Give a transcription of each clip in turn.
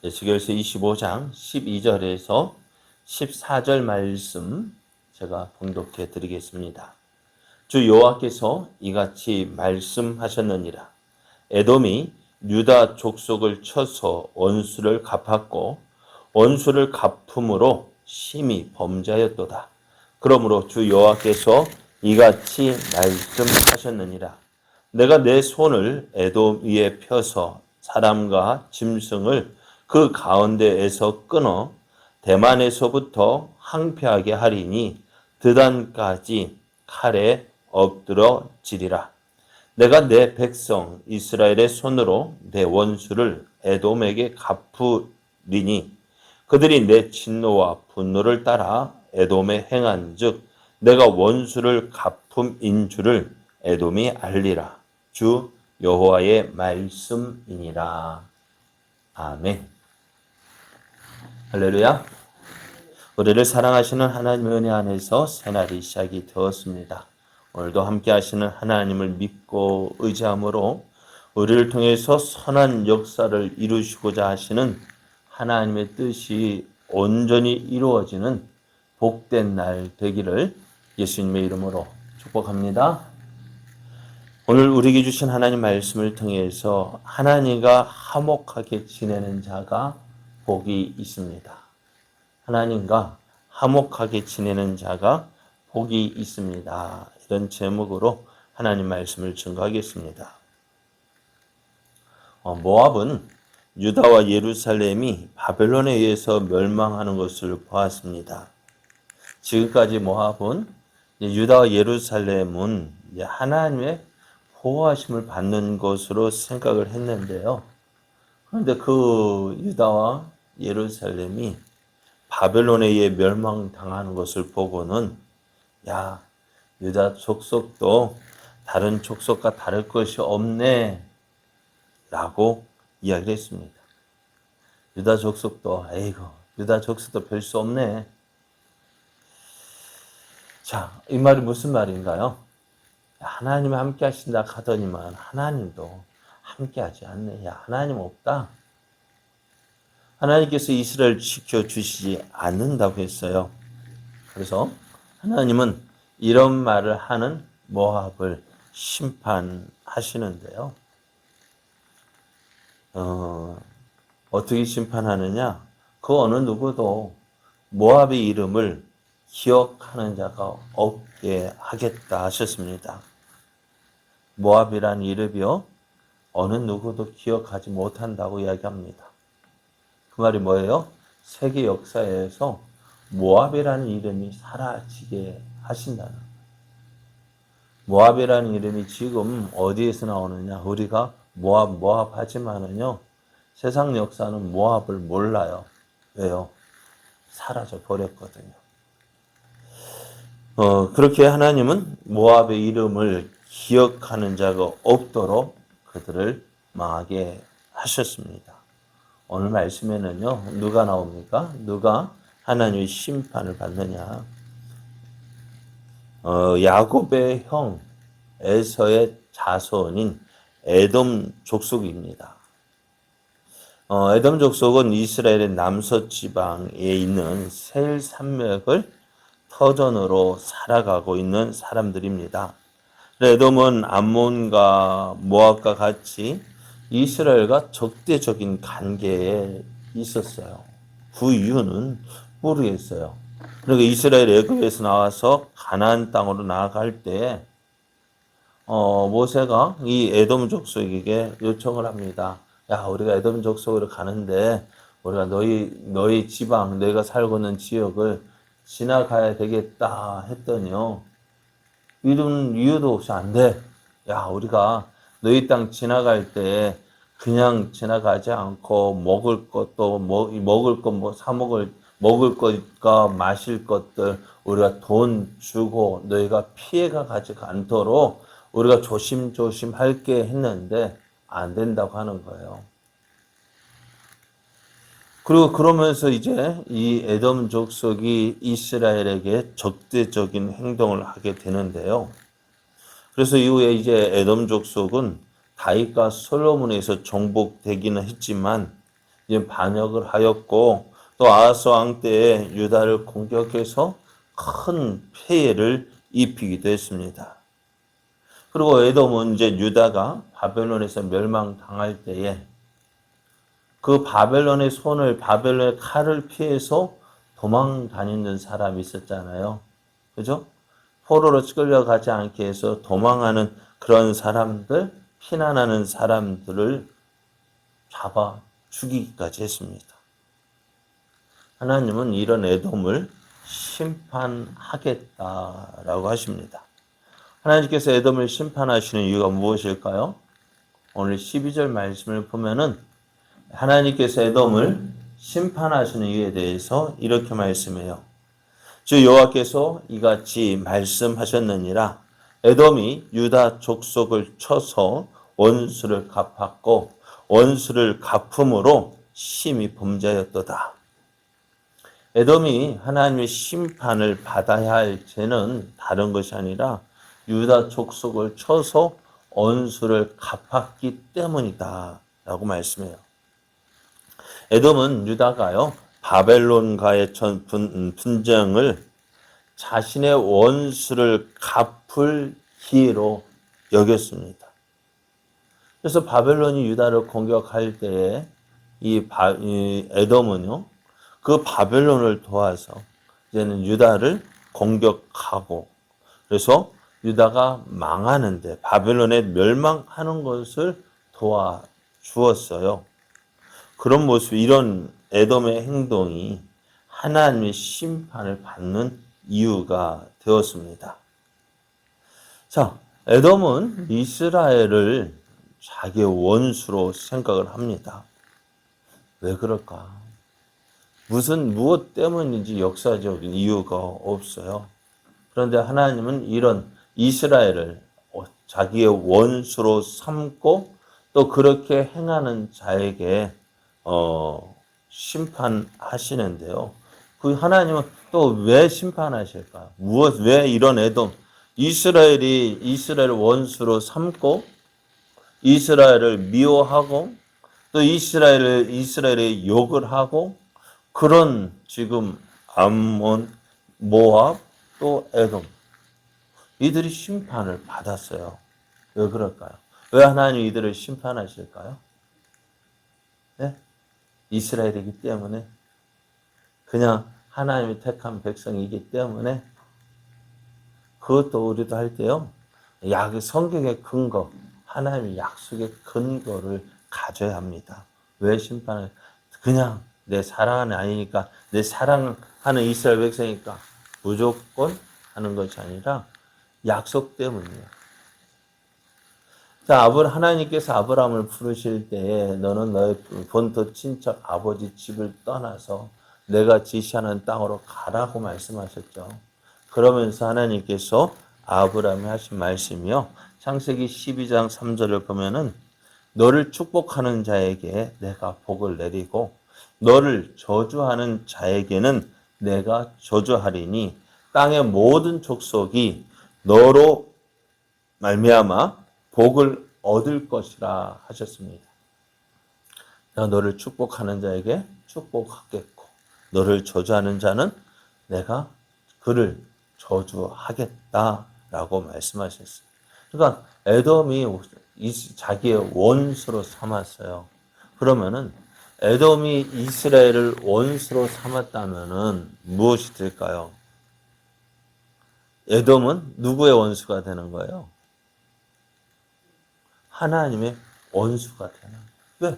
에스겔서 25장 12절에서 14절 말씀 제가 봉독해 드리겠습니다. 주 여호와께서 이같이 말씀하셨느니라. 에돔이 유다 족속을 쳐서 원수를 갚았고 원수를 갚음으로 심히 범죄하였도다. 그러므로 주 여호와께서 이같이 말씀하셨느니라. 내가 내 손을 에돔 위에 펴서 사람과 짐승을 그 가운데에서 끊어 대만에서부터 항폐하게 하리니 드단까지 칼에 엎드러지리라. 내가 내 백성 이스라엘의 손으로 내 원수를 에돔에게 갚으리니 그들이 내 진노와 분노를 따라 에돔에 행한즉 내가 원수를 갚음인 줄을 에돔이 알리라. 주 여호와의 말씀이니라. 아멘. 할렐루야. 우리를 사랑하시는 하나님의 은혜 안에서 새날이 시작이 되었습니다. 오늘도 함께 하시는 하나님을 믿고 의지함으로 우리를 통해서 선한 역사를 이루시고자 하시는 하나님의 뜻이 온전히 이루어지는 복된 날 되기를 예수님의 이름으로 축복합니다. 오늘 우리에게 주신 하나님 말씀을 통해서 하나님과 화목하게 지내는 자가 복이 있습니다. 하나님과 화목하게 지내는 자가 복이 있습니다. 이런 제목으로 하나님 말씀을 증거하겠습니다. 모압은 유다와 예루살렘이 바벨론에 의해서 멸망하는 것을 보았습니다. 지금까지 모압은 유다와 예루살렘은 하나님의 보호하심을 받는 것으로 생각을 했는데요. 그런데 그 유다와 예루살렘이 바벨론에 의해 멸망당하는 것을 보고는 유다 족속도 다른 족속과 다를 것이 없네 라고 이야기를 했습니다. 유다 족속도 유다 족속도 별 수 없네. 자, 이 말이 무슨 말인가요? 하나님이 함께 하신다 하더니만 하나님도 함께 하지 않네. 하나님 없다. 하나님께서 이스라엘을 지켜주시지 않는다고 했어요. 그래서 하나님은 이런 말을 하는 모압을 심판하시는데요. 어떻게 심판하느냐? 그 어느 누구도 모압의 이름을 기억하는 자가 없게 하겠다 하셨습니다. 모압이라는 이름이요, 어느 누구도 기억하지 못한다고 이야기합니다. 그 말이 뭐예요? 세계 역사에서 모압이라는 이름이 사라지게 하신다는 거예요. 모압이라는 이름이 지금 어디에서 나오느냐? 우리가 모압 하지만은요, 세상 역사는 모압을 몰라요. 왜요? 사라져 버렸거든요. 그렇게 하나님은 모압의 이름을 기억하는 자가 없도록 그들을 망하게 하셨습니다. 오늘 말씀에는요, 누가 나옵니까? 누가 하나님의 심판을 받느냐? 야곱의 형 에서의 자손인 에돔 족속입니다. 에돔 족속은 이스라엘의 남서 지방에 있는 세일 산맥을 터전으로 살아가고 있는 사람들입니다. 에돔은 암몬과 모압과 같이 이스라엘과 적대적인 관계에 있었어요. 그 이유는 모르겠어요. 그러니까 이스라엘 애굽에서 나와서 가나안 땅으로 나아갈 때 모세가 이 에돔 족속에게 요청을 합니다. 우리가 에돔 족속으로 가는데 우리가 너희 지방, 너희가 살고 있는 지역을 지나가야 되겠다 했더니요, 이런 이유도 없이 안 돼. 우리가 너희 땅 지나갈 때 그냥 지나가지 않고 먹을 것도 먹을 것과 마실 것들 우리가 돈 주고 너희가 피해가 가지 않도록 우리가 조심조심 할게 했는데 안 된다고 하는 거예요. 그리고 그러면서 이제 이 에돔 족속이 이스라엘에게 적대적인 행동을 하게 되는데요. 그래서 이후에 이제 에돔 족속은 다윗과 솔로몬에서 정복되기는 했지만 이제 반역을 하였고 또 아하스 왕 때에 유다를 공격해서 큰 폐해를 입히기도 했습니다. 그리고 에돔은 이제 유다가 바벨론에서 멸망당할 때에 그 바벨론의 바벨론의 칼을 피해서 도망 다니는 사람이 있었잖아요. 그죠? 포로로 끌려가지 않게 해서 도망하는 그런 사람들, 피난하는 사람들을 잡아 죽이기까지 했습니다. 하나님은 이런 에돔을 심판하겠다라고 하십니다. 하나님께서 에돔을 심판하시는 이유가 무엇일까요? 오늘 12절 말씀을 보면은 하나님께서 에돔을 심판하시는 이유에 대해서 이렇게 말씀해요. 주 여호와께서 이같이 말씀하셨느니라. 에돔이 유다 족속을 쳐서 원수를 갚았고 원수를 갚음으로 심히 범죄하였도다. 에돔이 하나님의 심판을 받아야 할 죄는 다른 것이 아니라 유다 족속을 쳐서 원수를 갚았기 때문이다 라고 말씀해요. 에돔은 유다가요 바벨론과의 분쟁을 자신의 원수를 갚을 기회로 여겼습니다. 그래서 바벨론이 유다를 공격할 때에 이 에돔은요 그 바벨론을 도와서 이제는 유다를 공격하고 그래서 유다가 망하는데 바벨론에 멸망하는 것을 도와주었어요. 그런 모습, 이런 에돔의 행동이 하나님의 심판을 받는 이유가 되었습니다. 자, 에돔은 이스라엘을 자기의 원수로 생각을 합니다. 왜 그럴까? 무엇 때문인지 역사적인 이유가 없어요. 그런데 하나님은 이런 이스라엘을 자기의 원수로 삼고 또 그렇게 행하는 자에게 심판하시는데요. 그 하나님은 또 왜 심판하실까요? 왜 이런 에돔, 이스라엘을 원수로 삼고 이스라엘을 미워하고 또 이스라엘의 욕을 하고 그런 지금 암몬, 모압, 또 에돔 이들이 심판을 받았어요. 왜 그럴까요? 왜 하나님 이들을 심판하실까요? 네? 이스라엘이기 때문에 그냥 하나님이 택한 백성이기 때문에 그것도 우리도 할 때요. 성경의 근거, 하나님의 약속의 근거를 가져야 합니다. 왜 심판을 그냥 내 사랑하는 아니니까 내 사랑하는 이스라엘 백성이니까 무조건 하는 것이 아니라 약속 때문이에요. 자, 하나님께서 아브라함을 부르실 때에 너는 너의 본토 친척 아버지 집을 떠나서 내가 지시하는 땅으로 가라고 말씀하셨죠. 그러면서 하나님께서 아브라함에 하신 말씀이요. 창세기 12장 3절을 보면은 너를 축복하는 자에게 내가 복을 내리고 너를 저주하는 자에게는 내가 저주하리니 땅의 모든 족속이 너로 말미암아 복을 얻을 것이라 하셨습니다. 내가 너를 축복하는 자에게 축복하겠고 너를 저주하는 자는 내가 그를 저주하겠다라고 말씀하셨어요. 그러니까 에돔이 자기의 원수로 삼았어요. 그러면은 에돔이 이스라엘을 원수로 삼았다면은 무엇이 될까요? 에돔은 누구의 원수가 되는 거예요? 하나님의 원수가 되는 거예요. 왜?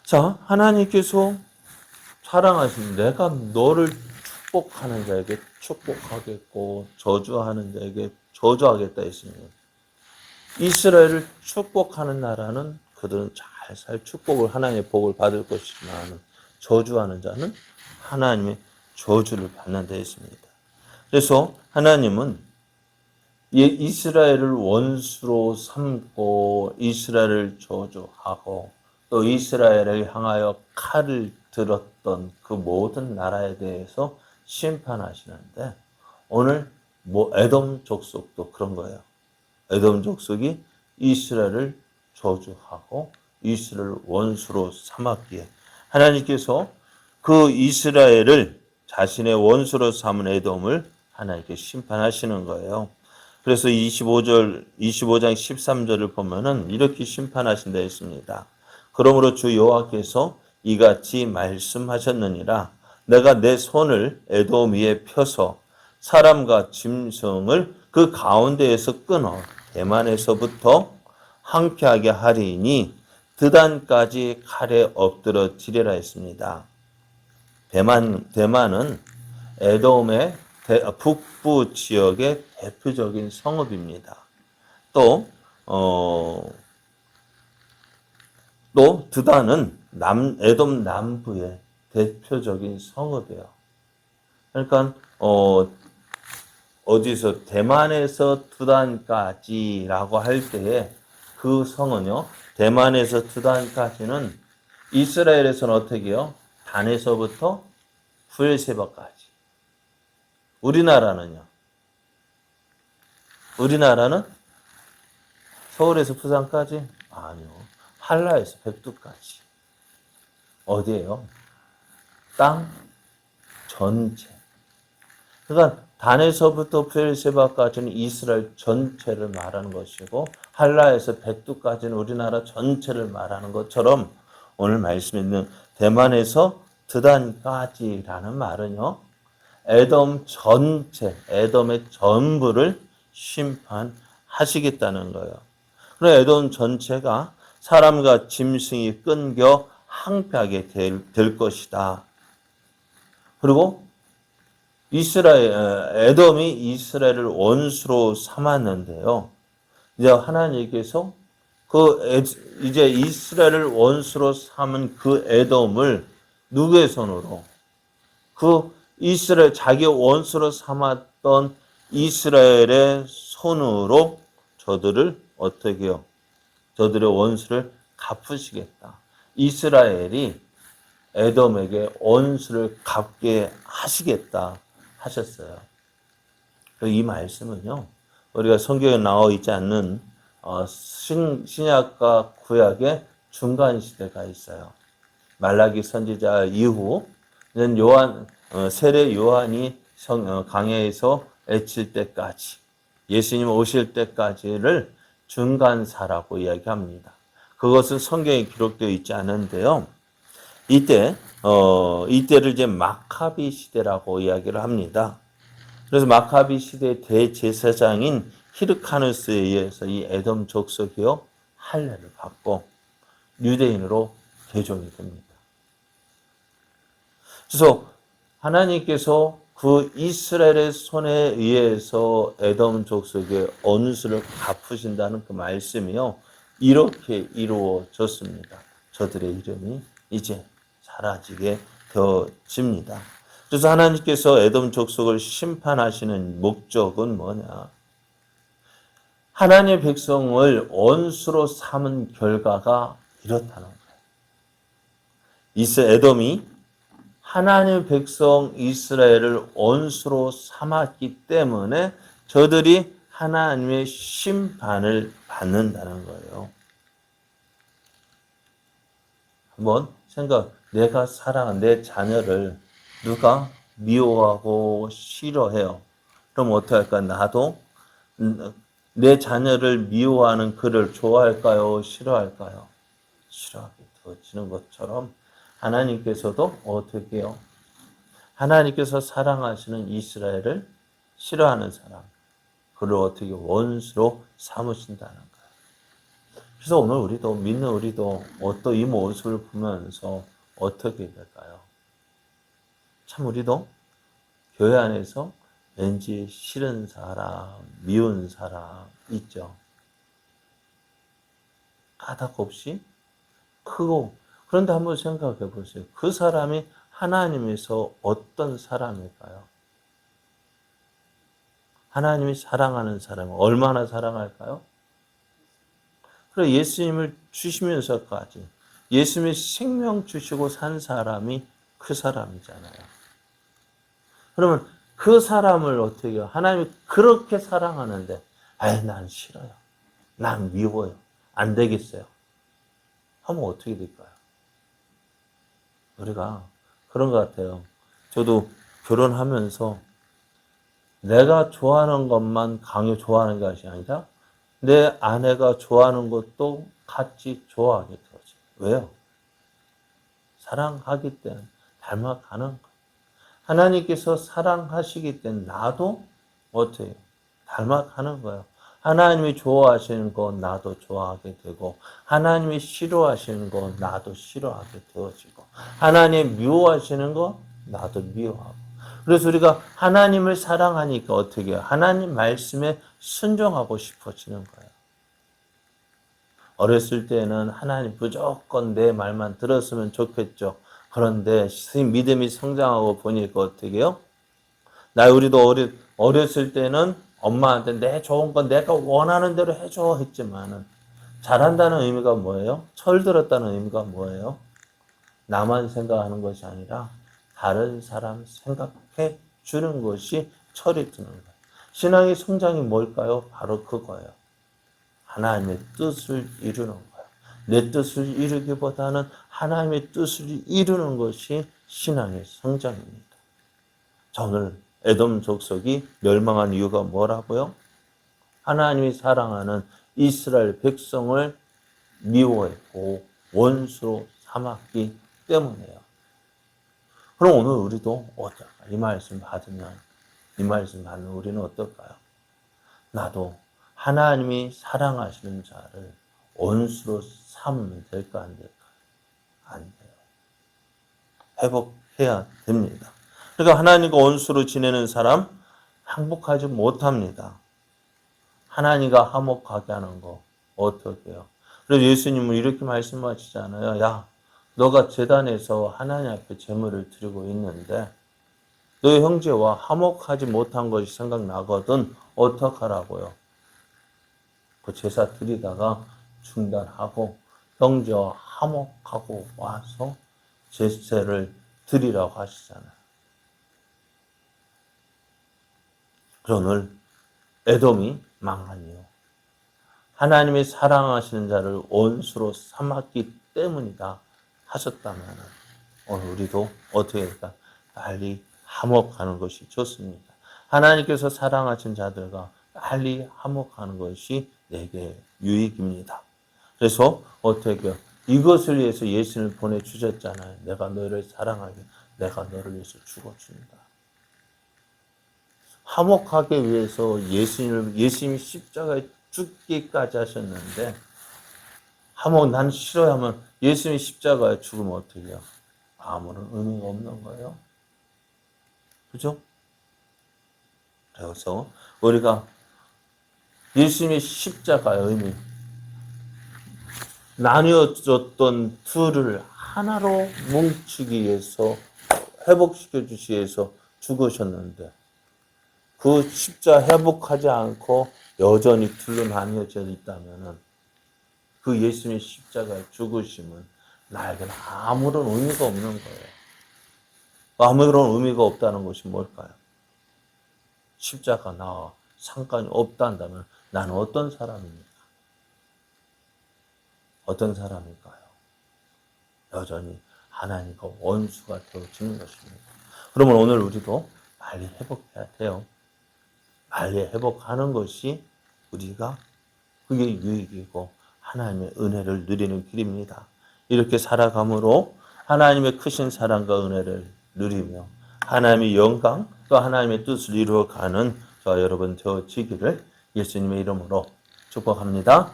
자, 하나님께서 사랑하신 내가 너를 축복하는 자에게 축복하겠고 저주하는 자에게 저주하겠다 했습니다. 이스라엘을 축복하는 나라는 그들은 잘 축복을 하나님의 복을 받을 것이지만 저주하는 자는 하나님의 저주를 받는다 했습니다. 그래서 하나님은 이스라엘을 원수로 삼고 이스라엘을 저주하고 또 이스라엘을 향하여 칼을 들었던 그 모든 나라에 대해서 심판하시는데 오늘 에돔 족속도 그런 거예요. 에돔 족속이 이스라엘을 저주하고 이스라엘을 원수로 삼았기에 하나님께서 그 이스라엘을 자신의 원수로 삼은 에돔을 하나님께 심판하시는 거예요. 그래서 25장 13절을 보면은 이렇게 심판하신다 했습니다. 그러므로 주 여호와께서 이같이 말씀하셨느니라. 내가 내 손을 에돔 위에 펴서 사람과 짐승을 그 가운데에서 끊어 대만에서부터 황폐하게 하리니 드단까지 칼에 엎드러지리라 했습니다. 대만은 에돔의 북부 지역의 대표적인 성읍입니다. 또 드단은 에돔 남부의 대표적인 성읍이에요. 그러니까 어디서 대만에서 드단까지라고 할 때에 그 성은요, 대만에서 드단까지는 이스라엘에서는 어떻게 해요? 단에서부터 브엘세바까지. 우리나라는 서울에서 부산까지? 아니요. 한라에서 백두까지. 어디예요? 땅 전체. 그러니까 단에서부터 브엘세바까지는 이스라엘 전체를 말하는 것이고 한라에서 백두까지는 우리나라 전체를 말하는 것처럼 오늘 말씀에 있는 대만에서 드단까지라는 말은요. 에돔 전체, 에돔의 전부를 심판하시겠다는 거예요. 그럼 에돔 전체가 사람과 짐승이 끊겨 황폐하게 될 것이다. 그리고 에돔이 이스라엘을 원수로 삼았는데요. 이제 하나님께서 이제 이스라엘을 원수로 삼은 그 에돔을 누구의 손으로? 자기 원수로 삼았던 이스라엘의 손으로 저들을 어떻게 해요? 저들의 원수를 갚으시겠다. 이스라엘이 에돔에게 원수를 갚게 하시겠다 하셨어요. 이 말씀은요, 우리가 성경에 나와 있지 않는 신약과 구약의 중간 시대가 있어요. 말라기 선지자 이후 세례 요한이 광야에서 애칠 때까지, 예수님 오실 때까지를 중간사라고 이야기합니다. 그것은 성경에 기록되어 있지 않은데요. 이때를 이제 마카비 시대라고 이야기를 합니다. 그래서 마카비 시대의 대제사장인 히르카누스에 의해서 이 에돔 족속이요 할례를 받고 유대인으로 개종이 됩니다. 그래서 하나님께서 그 이스라엘의 손에 의해서 에돔 족속의 원수를 갚으신다는 그 말씀이요 이렇게 이루어졌습니다. 저들의 이름이 이제 사라지게 되어집니다. 그래서 하나님께서 에돔 족속을 심판하시는 목적은 뭐냐? 하나님의 백성을 원수로 삼은 결과가 이렇다는 거예요. 에돔이 하나님의 백성 이스라엘을 원수로 삼았기 때문에 저들이 하나님의 심판을 받는다는 거예요. 한번 내가 사랑한 내 자녀를 누가 미워하고 싫어해요. 그럼 어떡할까? 나도 내 자녀를 미워하는 그를 좋아할까요? 싫어할까요? 싫어하게 되어지는 것처럼 하나님께서도 어떻게 해요? 하나님께서 사랑하시는 이스라엘을 싫어하는 사람, 그를 어떻게 원수로 삼으신다는 거예요. 그래서 오늘 믿는 우리도 이 모습을 보면서 어떻게 될까요? 참 우리도 교회 안에서 왠지 싫은 사람, 미운 사람 있죠. 까닭없이 크고. 그런데 한번 생각해 보세요. 그 사람이 하나님에서 어떤 사람일까요? 하나님이 사랑하는 사람은 얼마나 사랑할까요? 그래 예수님을 주시면서까지 예수님이 생명 주시고 산 사람이 그 사람이잖아요. 그러면 그 사람을 어떻게 해요? 하나님이 그렇게 사랑하는데 난 싫어요. 난 미워요. 안 되겠어요. 하면 어떻게 될까요? 우리가 그런 것 같아요. 저도 결혼하면서 내가 좋아하는 것만 강요 좋아하는 것이 아니라 내 아내가 좋아하는 것도 같이 좋아하게 되어져. 왜요? 사랑하기 때문에 닮아가는 거예요. 하나님께서 사랑하시기 때문에 나도 어때요? 닮아가는 거예요. 하나님이 좋아하시는 거 나도 좋아하게 되고 하나님이 싫어하시는 거 나도 싫어하게 되어지고 하나님 미워하시는 거 나도 미워하고 그래서 우리가 하나님을 사랑하니까 어떻게 해요? 하나님 말씀에 순종하고 싶어지는 거예요. 어렸을 때는 하나님 무조건 내 말만 들었으면 좋겠죠. 그런데 믿음이 성장하고 보니까 어떻게 해요? 우리도 어렸을 때는 엄마한테 내 좋은 건 내가 원하는 대로 해줘 했지만은 잘한다는 의미가 뭐예요? 철들었다는 의미가 뭐예요? 나만 생각하는 것이 아니라 다른 사람 생각해 주는 것이 철이 드는 거예요. 신앙의 성장이 뭘까요? 바로 그거예요. 하나님의 뜻을 이루는 거예요. 내 뜻을 이루기보다는 하나님의 뜻을 이루는 것이 신앙의 성장입니다. 자, 오늘 에돔 족속이 멸망한 이유가 뭐라고요? 하나님이 사랑하는 이스라엘 백성을 미워했고 원수로 삼았기 때문이에요. 그럼 오늘 우리도 어떨까요? 이 말씀 받으면, 이 말씀 받는 우리는 어떨까요? 나도 하나님이 사랑하시는 자를 원수로 삼으면 될까 안 될까? 안 돼요. 회복해야 됩니다. 그러니까 하나님과 원수로 지내는 사람 행복하지 못합니다. 하나님과 화목하게 하는 거 어떻게 해요? 그래서 예수님은 이렇게 말씀하시잖아요. 야, 너가 제단에서 하나님 앞에 제물을 드리고 있는데 너의 형제와 화목하지 못한 것이 생각나거든 어떡하라고요? 그 제사 드리다가 중단하고 형제와 화목하고 와서 제사를 드리라고 하시잖아요. 오늘 에돔이 망한 이유. 하나님이 사랑하시는 자를 원수로 삼았기 때문이다 하셨다면 오늘 우리도 어떻게 할까? 빨리 화목하는 것이 좋습니다. 하나님께서 사랑하신 자들과 빨리 화목하는 것이 내게 유익입니다. 그래서 어떻게 해요? 이것을 위해서 예수님을 보내주셨잖아요. 내가 너를 사랑하게 내가 너를 위해서 죽어준다. 화목하기 위해서 예수님이 십자가에 죽기까지 하셨는데 화목 난 싫어하면 예수님이 십자가에 죽으면 어떻게 해요? 아무런 의미가 없는 거예요. 그죠? 그래서 우리가 예수님의 십자가의 의미 나뉘어졌던 둘을 하나로 뭉치기 위해서 회복시켜 주시기 위해서 죽으셨는데 그 십자 회복하지 않고 여전히 둘로 나뉘어져 있다면은 그 예수님의 십자가의 죽으심은 나에게는 아무런 의미가 없는 거예요. 아무런 의미가 없다는 것이 뭘까요? 십자가 나와 상관이 없다면 나는 어떤 사람입니까? 어떤 사람일까요? 여전히 하나님과 원수가 되어지는 것입니다. 그러면 오늘 우리도 빨리 회복해야 돼요. 빨리 회복하는 것이 우리가 그게 유익이고 하나님의 은혜를 누리는 길입니다. 이렇게 살아감으로 하나님의 크신 사랑과 은혜를 누리며 하나님의 영광 또 하나님의 뜻을 이루어가는 저와 여러분 되어지기를 예수님의 이름으로 축복합니다.